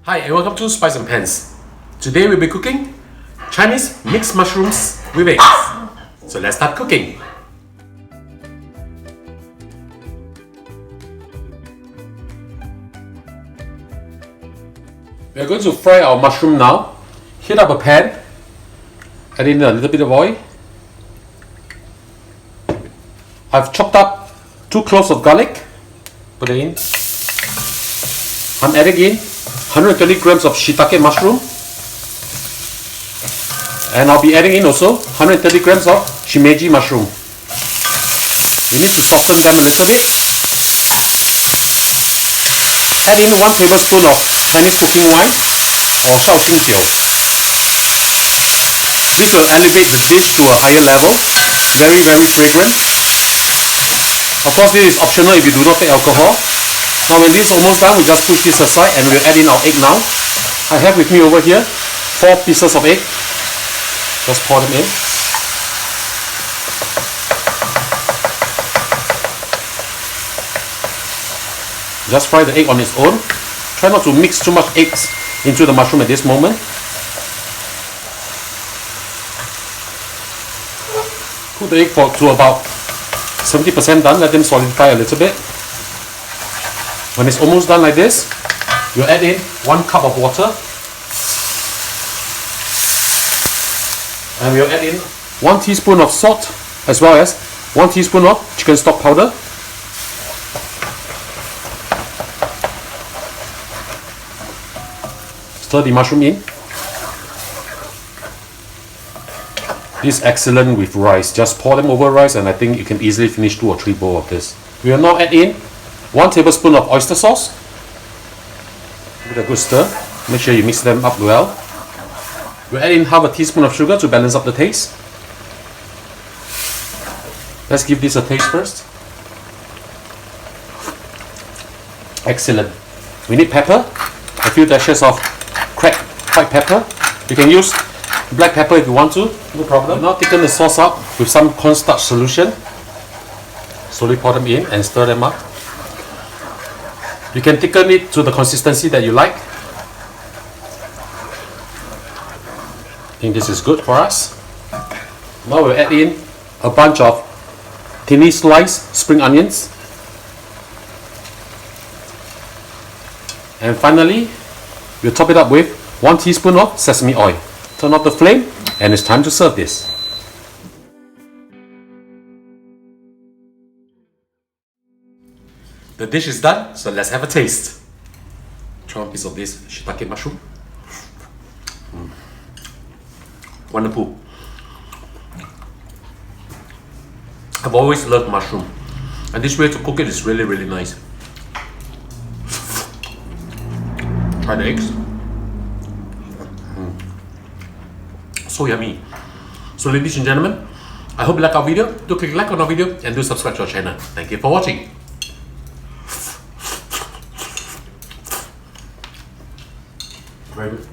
Hi and welcome to Spice and Pans. Today we'll be cooking Chinese mixed mushrooms with eggs. So let's start cooking. We are going to fry our mushroom now. Heat up a pan, add in a little bit of oil. I've chopped up 2 cloves of garlic, put it in. I'm adding in 120 grams of shiitake mushroom, and I'll be adding in also 130 grams of shimeiji mushroom. We need to soften them a little bit. Add in 1 tablespoon of Chinese cooking wine or Shaoxingjiu. This will elevate the dish to a higher level. Very fragrant. Of course, this is optional if you do not take alcohol. Now when this is almost done, we just push this aside and we'll add in our egg now. I have with me over here 4 pieces of egg. Just pour them in. Just fry the egg on its own. Try not to mix too much eggs into the mushroom at this moment. Cook the egg to about 70% done. Let them solidify a little bit. When it's almost done like this, you'll add in 1 cup of water. And we'll add in 1 teaspoon of salt as well as 1 teaspoon of chicken stock powder. Stir the mushroom in. This is excellent with rice. Just pour them over rice and I think you can easily finish 2 or 3 bowls of this. We will now add in 1 tablespoon of oyster sauce. Give it a good stir. Make sure you mix them up well. We'll add in half a teaspoon of sugar to balance up the taste. Let's give this a taste first. Excellent. We need pepper. A few dashes of cracked white pepper. You can use black pepper if you want to, no problem. Now thicken the sauce up with some cornstarch solution. Slowly pour them in and stir them up. You can thicken it to the consistency that you like. I think this is good for us. Now we'll add in a bunch of thinly sliced spring onions. And finally, we'll top it up with 1 teaspoon of sesame oil. Turn off the flame and it's time to serve this. The dish is done, so let's have a taste. Try 1 piece of this shiitake mushroom. Wonderful. I've always loved mushroom, and this way to cook it is really nice. Try the eggs. So yummy. So ladies and gentlemen, I hope you like our video. Do click like on our video and do subscribe to our channel. Thank you for watching. Very good.